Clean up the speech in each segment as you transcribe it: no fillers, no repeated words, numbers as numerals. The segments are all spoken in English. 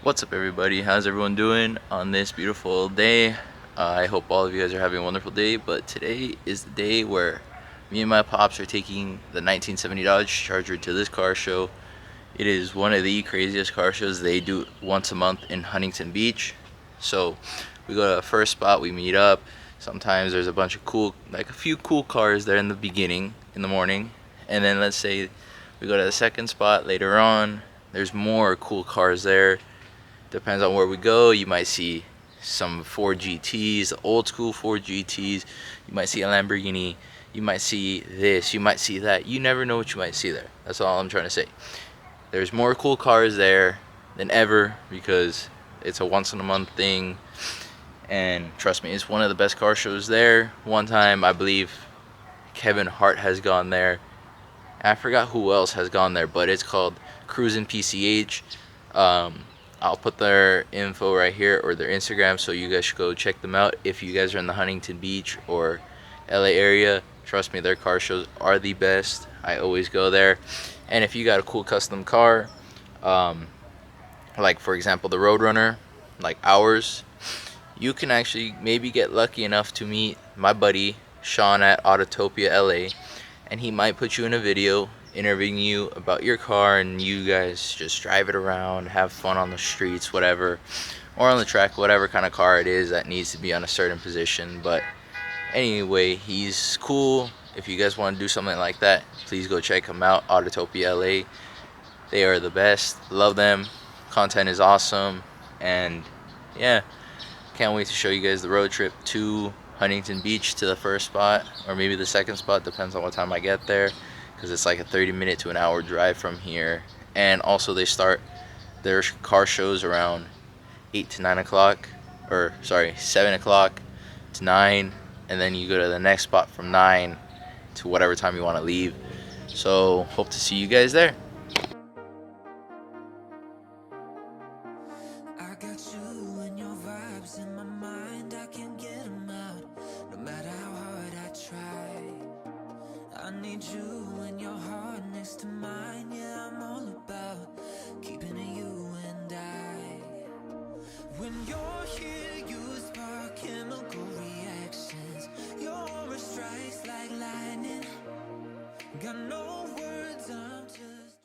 What's up, everybody? How's everyone doing on this beautiful day? I hope all of you guys are having a wonderful day, but today is the day where me and my pops are taking the 1970 Dodge Charger to this car show. It is one of the craziest car shows. They do once a month in Huntington Beach. So we go to the first spot, we meet up. Sometimes there's a bunch of a few cool cars there in the beginning, in the morning. And then let's say we go to the second spot later on. There's more cool cars there. Depends on where we go. You might see some Ford GTs, old school Ford GTs. You might see a Lamborghini. You might see this. You might see that. You never know what you might see there. That's all I'm trying to say. There's more cool cars there than ever because it's a once in a month thing. And trust me, it's one of the best car shows there. One time, I believe Kevin Hart has gone there. I forgot who else has gone there, but it's called Cruisin' PCH. I'll put their info right here, or their Instagram, so you guys should go check them out if you guys are in the Huntington Beach or LA area. Trust me, their car shows are the best. I always go there. And if you got a cool custom car, like for example the Roadrunner, like ours, you can actually maybe get lucky enough to meet my buddy Sean at Autotopia LA, and he might put you in a video interviewing you about your car, and you guys just drive it around, have fun on the streets, whatever, or on the track, whatever kind of car it is that needs to be on a certain position. But anyway, he's cool. If you guys want to do something like that, please go check him out, Autotopia LA. They are the best. Love them. Content is awesome. And yeah, can't wait to show you guys the road trip to Huntington Beach, to the first spot, or maybe the second spot, depends on what time I get there, because it's like a 30-minute to an hour drive from here. And also they start their car shows around 8 to 9 o'clock, or sorry, 7 o'clock to 9, and then you go to the next spot from 9 to whatever time you want to leave. So hope to see you guys there. I got you and your vibes in my mind, I can't get them out, no matter how hard I try. I need you and your heart next to mine, yeah, I'm all about keeping it you and I. When you're here, you spark chemical reactions, your aura strikes like lightning, got no words, I'm just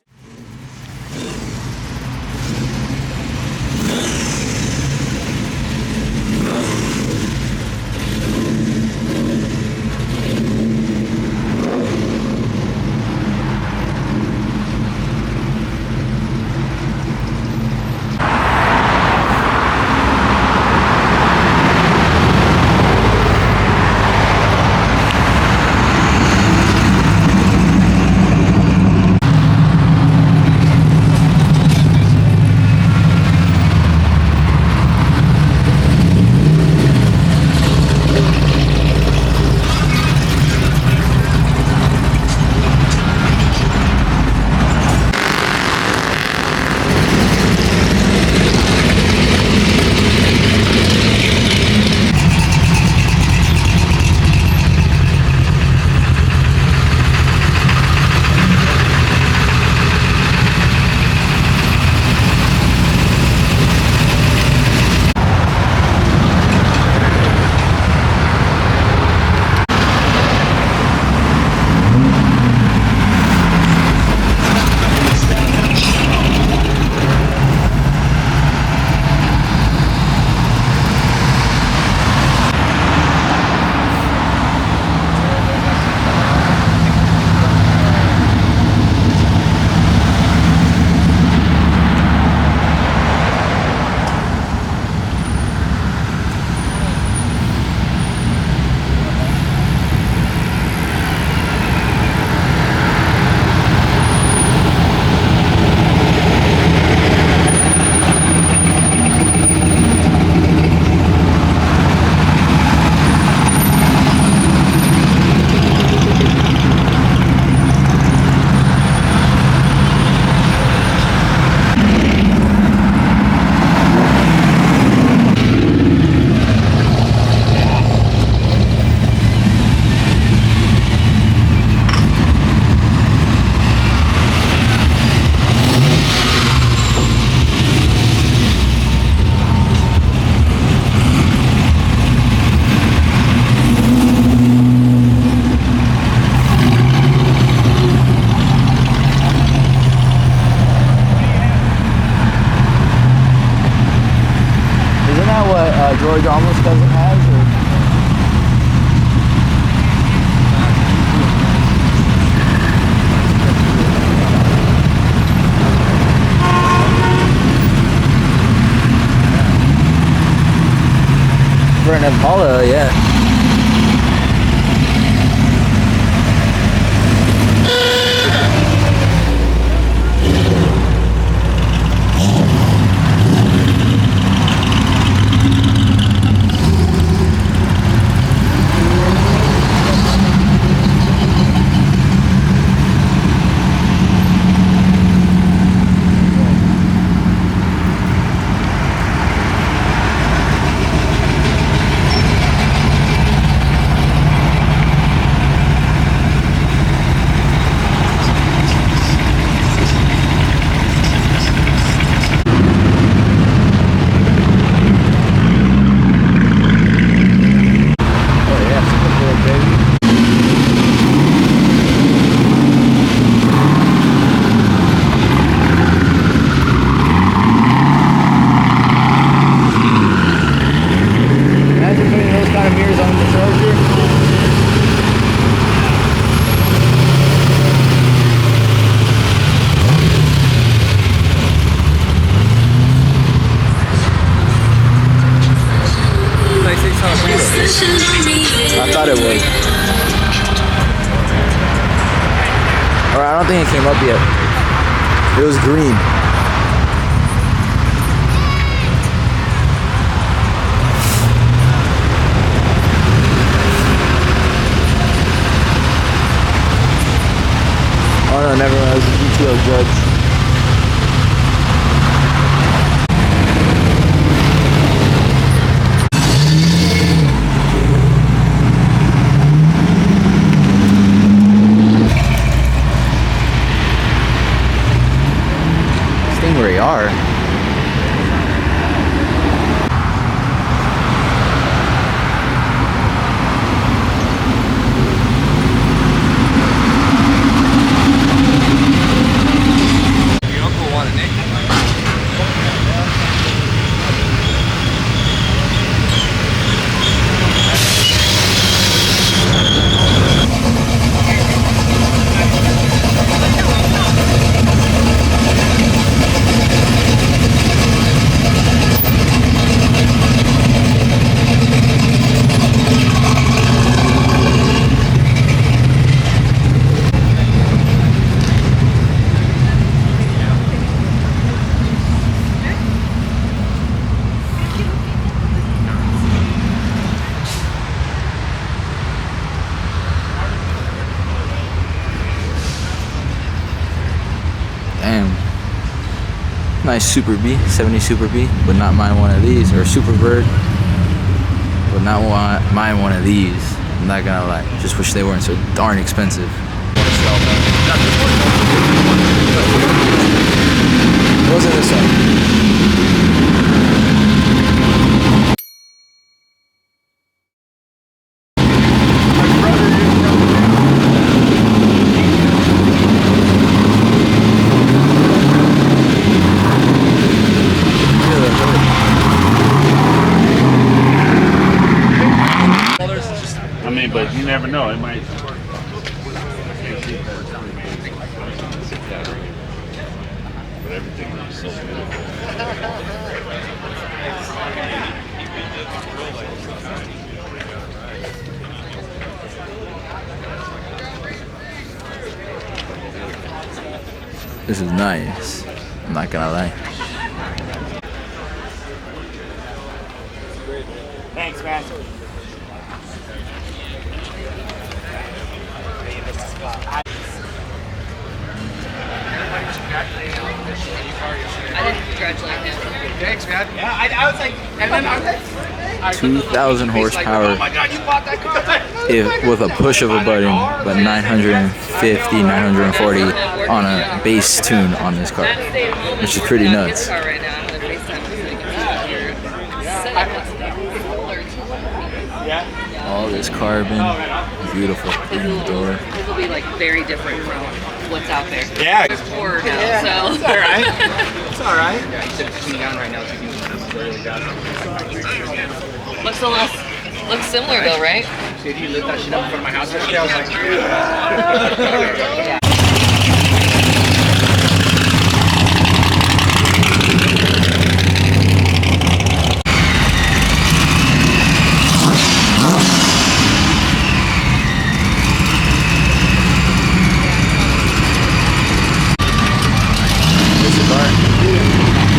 George almost doesn't have. For an Impala, yeah. I thought it was. Or I don't think it came up yet. It was green. Oh no, never mind. It was a GTO Judge. Stingray R. Your uncle wanted it. Damn. Nice Super B, 70 Super B. Would not mind one of these. Or Super Bird. Would not mind one of these. I'm not gonna lie. Just wish they weren't so darn expensive. What was this one? I mean, but you never know. It might. But everything is so beautiful. This is nice. I'm not gonna lie. Thanks, man. I didn't congratulate him. Thanks, man. Yeah, I was like, and then I was like, 2,000 horsepower. Oh my God, you bought that car! With a push of a button, but 950, 940 on a base tune on this car, which is pretty nuts. Right now, I'm gonna FaceTime so we can see your All this carbon, beautiful door. This will be like very different from what's out there. Yeah. It's poor now, so. It's all right. It's all right. Looks similar though, right? Dude, he lit that shit up in front of my house yesterday. I was like, Yeah. This is bar.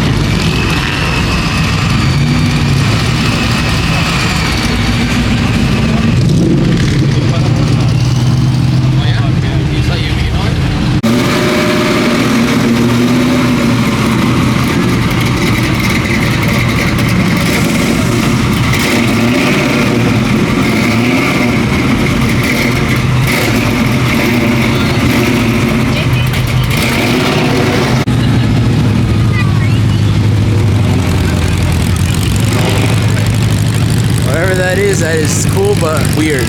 Whatever that is cool but weird.